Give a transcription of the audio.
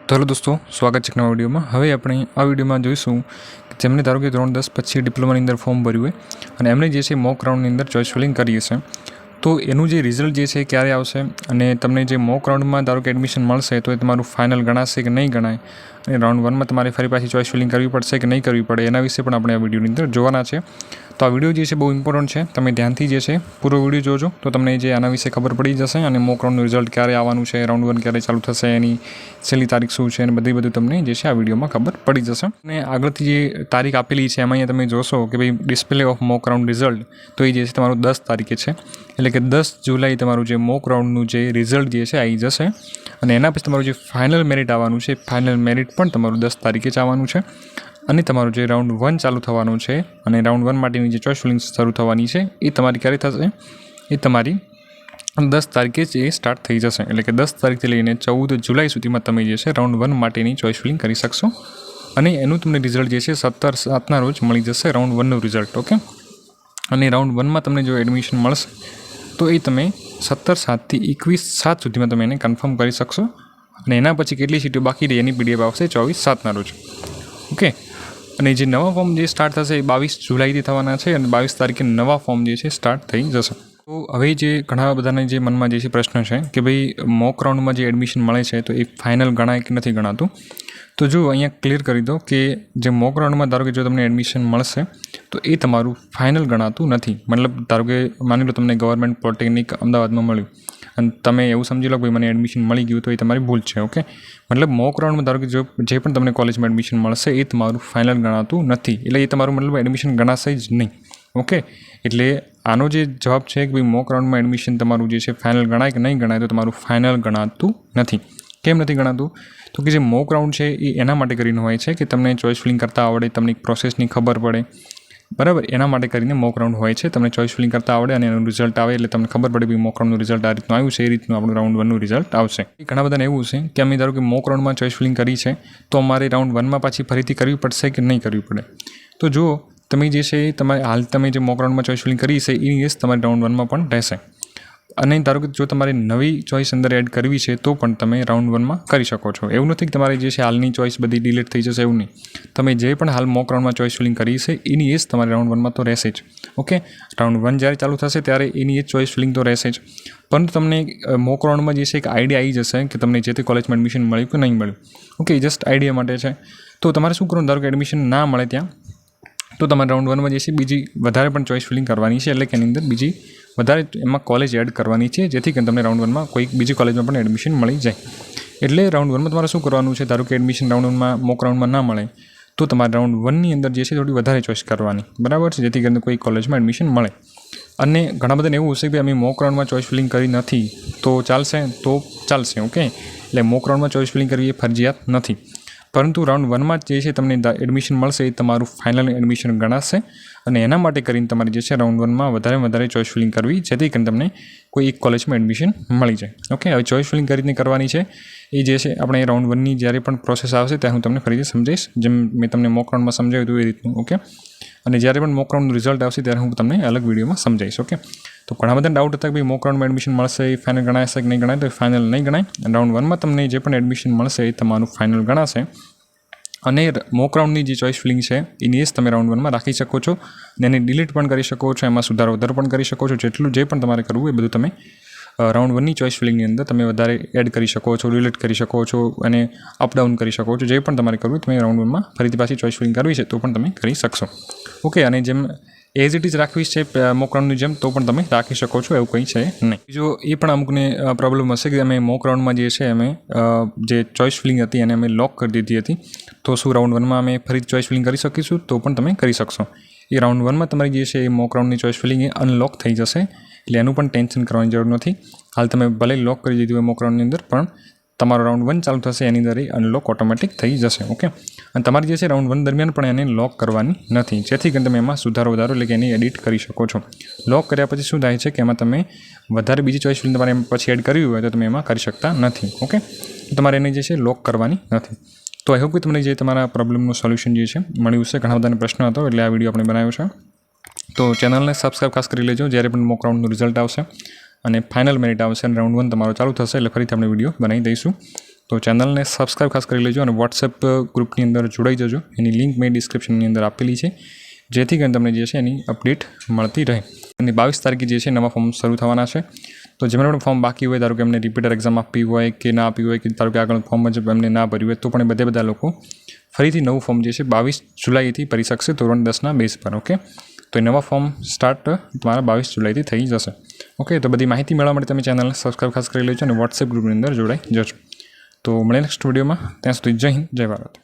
તો હેલો દોસ્તો, સ્વાગત છે નવા વિડીયોમાં। હવે આપણે આ વિડીયોમાં જોઈશું કે જેમને ધારો કે ધોરણ 10 પછી ડિપ્લોમાની અંદર ફોર્મ ભર્યું હોય અને એમણે જે છે મોક રાઉન્ડની અંદર ચોઇસ ફિલિંગ કરી હશે, તો એનું જે રિઝલ્ટ જે છે ક્યારે આવશે અને તમને જે મોક રાઉન્ડમાં ધારો કે એડમિશન મળશે તો એ તમારું ફાઇનલ ગણાશે કે નહીં ગણાય, અને રાઉન્ડ 1માં તમારે ફરી પાછી ચોઇસ ફિલિંગ કરવી પડશે કે નહીં કરવી પડે, એના વિશે પણ આપણે આ વિડીયોની અંદર જોવાના છે। તો આ વિડીયો જે છે બહુ ઇમ્પોર્ટન્ટ છે, તમે ધ્યાનથી જે છે પૂરો વિડીયો જોજો તો તમને જે આના વિશે ખબર પડી જશે અને મોક રાઉન્ડનું રિઝલ્ટ ક્યારે આવવાનું છે, રાઉન્ડ 1 ક્યારે ચાલુ થશે, એની છેલ્લી તારીખ શું છે અને બધું તમને જે છે આ વિડીયોમાં ખબર પડી જશે। અને આગળથી જે તારીખ આપેલી છે એમાં અહીંયા તમે જોશો કે ભાઈ display of mock round result, તો એ જે છે તમારું 10 તારીખે છે, એટલે કે 10 જુલાઈ તમારું જે મોક રાઉન્ડનું જે રિઝલ્ટ જે છે આવી જશે। અને એના પછી તમારું જે ફાઇનલ મેરિટ આવવાનું છે, ફાઇનલ મેરિટ પણ તમારું 10 તારીખે જ આવવાનું છે। અને તમારું જે રાઉન્ડ 1 ચાલુ થવાનું છે અને રાઉન્ડ 1 માટેની જે ચોઇસ ફિલિંગ શરૂ થવાની છે એ તમારી ક્યારે થશે, એ તમારી 10 તારીખે જ એ સ્ટાર્ટ થઈ જશે, એટલે કે 10 તારીખથી લઈને 14 જુલાઈ સુધીમાં તમે જે છે રાઉન્ડ 1 માટેની ચોઇસ ફિલિંગ કરી શકશો। અને એનું તમને રિઝલ્ટ જે છે 17/7ના રોજ મળી જશે, રાઉન્ડ 1નું રિઝલ્ટ। ઓકે, અને રાઉન્ડ 1માં તમને જો એડમિશન મળશે તો એ તમે 17/7થી 21/7 સુધીમાં તમે એને કન્ફર્મ કરી શકશો। અને એના પછી કેટલી સીટો બાકી રહી એની પીડીએફ આવશે 24/7ના રોજ। ઓકે, અને જે નવા ફોર્મ જે સ્ટાર્ટ થશે એ 22 જુલાઈથી થવાના છે અને 22 તારીખે નવા ફોર્મ જે છે સ્ટાર્ટ થઈ જશે। તો હવે જે ઘણા બધાના જે મનમાં જે છે પ્રશ્ન છે કે ભાઈ મોક રાઉન્ડમાં જે એડમિશન મળે છે તો એ ફાઇનલ ગણાય કે નથી ગણાતું, તો જો અહીંયા ક્લિયર કરી દો કે જે મોક રાઉન્ડમાં ધારો કે જો તમને એડમિશન મળશે તો એ તમારું ફાઇનલ ગણાતું નથી। મતલબ ધારો કે માની લો તમને ગવર્મેન્ટ પોલિટેકનિક અમદાવાદમાં મળ્યું અને તમે એવું સમજી લો કે ભાઈ મને એડમિશન મળી ગયું, તો એ તમારી ભૂલ છે। ઓકે, મતલબ મોક રાઉન્ડમાં ધારો કે જે પણ તમને કોલેજમાં એડમિશન મળશે એ તમારું ફાઇનલ ગણાતું નથી, એટલે એ તમારું મતલબ એડમિશન ગણાશે જ નહીં। ઓકે, એટલે આનો જે જવાબ છે કે ભાઈ મોક રાઉન્ડમાં એડમિશન તમારું જે છે ફાઇનલ ગણાય કે નહીં ગણાય, તો તમારું ફાઇનલ ગણાતું નથી। કેમ નથી ગણાતું? તો કે જે મોક રાઉન્ડ છે એ એના માટે કરીને હોય છે કે તમને ચોઇસ ફિલિંગ કરતાં આવડે, તમને પ્રોસેસની ખબર પડે, બરાબર, એના માટે કરીને મોક રાઉન્ડ હોય છે। તમને ચોઇસ ફિલિંગ કરતાં આવડે અને એનું રિઝલ્ટ આવે એટલે તમને ખબર પડે કે મોક રાઉન્ડનું રિઝલ્ટ આ રીતનું આવ્યું છે, એ રીતનું આપણું રાઉન્ડ 1નું રિઝલ્ટ આવશે। ઘણા બધાને એવું છે કે અમે ધારો કે મોક રાઉન્ડમાં ચોઇસ ફિલિંગ કરી છે તો અમારે રાઉન્ડ 1માં પાછી ફરીથી કરવી પડશે કે નહીં કરવી પડે? તો જો તમે જે છે તમારે હાલ તમે જે મોક રાઉન્ડમાં ચોઇસ ફિલિંગ કરી છે એની યસ તમારે રાઉન્ડ 1માં પણ રહેશે। અને ધારો કે જો તમારે નવી ચોઇસ અંદર એડ કરવી છે તો પણ તમે રાઉન્ડ 1માં કરી શકો છો। એવું નથી કે તમારી જે છે હાલની ચોઇસ બધી ડિલીટ થઈ જશે, એવું નહીં। તમે જે પણ હાલ મોક રાઉન્ડમાં ચોઇસ ફિલિંગ કરી છે એની એજ તમારે રાઉન્ડ 1માં તો રહેશે જ। ઓકે, રાઉન્ડ 1 જ્યારે ચાલુ થશે ત્યારે એની એ ચોઇસ ફિલિંગ તો રહેશે જ, પરંતુ તમને મોક રાઉન્ડમાં જે છે એક આઈડિયા આવી જશે કે તમને જે તે કોલેજમાં એડમિશન મળ્યું કે નહીં મળ્યું। ઓકે, જસ્ટ આઈડિયા માટે છે। તો તમારે શું કરવાનું, ધારો કે એડમિશન ના મળે ત્યાં, તો તમારે રાઉન્ડ 1માં જે છે બીજી વધારે પણ ચોઇસ ફિલિંગ કરવાની છે, એટલે કે એની અંદર બીજી વધારે એમાં કોલેજ એડ કરવાની છે, જેથી કરીને તમને રાઉન્ડ 1માં કોઈ બીજી કોલેજમાં પણ એડમિશન મળી જાય। એટલે રાઉન્ડ 1માં તમારે શું કરવાનું છે, ધારો કે એડમિશન રાઉન્ડ 1માં મોક રાઉન્ડમાં ના મળે તો તમારે રાઉન્ડ 1ની અંદર જે છે થોડી વધારે ચોઇસ કરવાની, બરાબર છે, જેથી કરીને કોઈ કોલેજમાં એડમિશન મળે। અને ઘણા બધાને એવું હશે કે અમે મોક રાઉન્ડમાં ચોઇસ ફિલિંગ કરી નથી તો ચાલશે, તો ચાલશે। ઓકે, એટલે મોક રાઉન્ડમાં ચોઇસ ફિલિંગ કરવી એ ફરજિયાત નથી, પરંતુ રાઉન્ડ 1માં જે છે તમને એડમિશન મળશે એ તમારું ફાઇનલ એડમિશન ગણાશે। અને એના માટે કરીને તમારે જે છે રાઉન્ડ 1માં વધારે ચોઇસ ફિલિંગ કરવી, જેથી કરીને તમને કોઈ એક કોલેજમાં એડમિશન મળી જાય। ઓકે, હવે ચોઇસ ફિલિંગ કરીને કરવાની છે એ જે છે આપણે રાઉન્ડ 1ની જ્યારે પણ પ્રોસેસ આવશે ત્યારે હું તમને ફરીથી સમજાવીશ, જેમ મેં તમને મોક રાઉન્ડમાં સમજાવ્યું હતું એ રીતનું। ઓકે, અને જ્યારે પણ મોક રાઉન્ડનું રિઝલ્ટ આવશે ત્યારે હું તમને અલગ વિડીયોમાં સમજાવીશ। ઓકે, તો ઘણા બધા ડાઉટ હતા કે ભાઈ મોક રાઉન્ડમાં એડમિશન મળશે એ ફાઇનલ ગણાશે કે નહીં ગણાય, તો ફાઇનલ નહીં ગણાય। રાઉન્ડ 1માં તમને જે પણ એડમિશન મળશે એ તમારું ફાઇનલ ગણાશે। અને મોક રાઉન્ડની જે ચોઇસ ફિલિંગ છે એની એજ તમે રાઉન્ડ 1માં રાખી શકો છો અને એને ડિલીટ પણ કરી શકો છો, એમાં સુધારો વધારો પણ કરી શકો છો। જેટલું જે પણ તમારે કરવું એ બધું તમે રાઉન્ડ 1ની ચોઇસ ફિલિંગની અંદર તમે વધારે એડ કરી શકો છો, ડિલીટ કરી શકો છો અને અપડાઉન કરી શકો છો। જે પણ તમારે કરવું તમે રાઉન્ડ 1માં ફરીથી પાછી ચોઇસ ફિલિંગ કરવી છે તો પણ તમે કરી શકશો। ઓકે, અને જેમ એઝ ઇટ ઇઝ રાખવી છે મોક રાઉન્ડની જેમ તો પણ તમે રાખી શકો છો, એવું કંઈ છે નહીં। જો એ પણ અમુકને પ્રોબ્લેમ હશે કે અમે મોક રાઉન્ડમાં જે છે અમે જે ચોઇસ ફિલિંગ હતી એને અમે લોક કરી દીધી હતી, તો શું રાઉન્ડ 1માં અમે ફરી ચોઇસ ફિલિંગ કરી શકીશું? તો પણ તમે કરી શકશો। એ રાઉન્ડ 1માં તમારી જે છે એ મોક રાઉન્ડની ચોઇસ ફિલિંગ એ અનલોક થઈ જશે, એટલે એનું પણ ટેન્શન કરવાની જરૂર નથી। હાલ તમે ભલે લોક કરી દીધું હોય મોક રાઉન્ડની અંદર, પણ તમારો રાઉન્ડ 1 ચાલુ થશે એની અંદર એ અનલોક ઓટોમેટિક થઈ જશે। ઓકે, અને તમારી જે છે રાઉન્ડ 1 દરમિયાન પણ એને લોક કરવાની નથી, જેથી કરીને તમે એમાં સુધારો વધારો એટલે કે એની એડિટ કરી શકો છો। લોક કર્યા પછી શું થાય છે કે એમાં તમે વધારે બીજી ચોઇસ ફિલિંગ તમારે પછી એડ કરવી હોય તો તમે એમાં કરી શકતા નથી। ઓકે, તમારે એને જે છે લોક કરવાની નથી। તો આઈ હોપ કે તમને જે તમારા પ્રોબ્લેમનું સોલ્યુશન જે છે મળ્યું છે। ઘણા બધાને પ્રશ્ન હતો એટલે આ વિડીયો આપણે બનાવ્યો છે। તો ચેનલને સબસ્ક્રાઈબ ખાસ કરી લેજો, જ્યારે પણ મોક રાઉન્ડનું રિઝલ્ટ આવશે અને ફાઇનલ મેરિટ આવશે અને રાઉન્ડ 1 તમારો ચાલુ થશે એટલે ફરીથી આપણે વિડીયો બનાવી દઈશું। તો ચેનલને સબસ્ક્રાઈબ ખાસ કરી લેજો અને વોટ્સએપ ગ્રુપની અંદર જોડાઈ જજો. એની લિંક મેં ડિસ્ક્રિપ્શનની અંદર આપેલી છે, જેથી કરીને તમને જે છે એની અપડેટ મળતી રહે. અને 22 તારીખે જે છે નવા ફોર્મ શરૂ થવાના છે. તો જેમને પણ ફોર્મ બાકી હોય, ધારો કે એમને રિપીટર એક્ઝામ આપવી હોય કે ના આપવી હોય, કે ધારો કે આગળ ફોર્મ જ એમને ના ભર્યું હોય, તો પણ બધા લોકો ફરીથી નવું ફોર્મ જે છે 22 જુલાઈથી ભરી શકશે ધોરણ 10ના બેઝ પર. ઓકે, તો એ નવા ફોર્મ સ્ટાર્ટ તમારા 22 જુલાઈથી થઈ જશે. ઓકે, તો બધી માહિતી મેળવવા માટે તમે ચેનલને સબસ્ક્રાઈબ ખાસ કરી લેજો અને વોટ્સએપ ગ્રુપની અંદર જોડાઈ જજો. તો મળીએ નેક્સ્ટ વિડીયોમાં. ત્યાં સુધી જય હિન્દ, જય ભારત.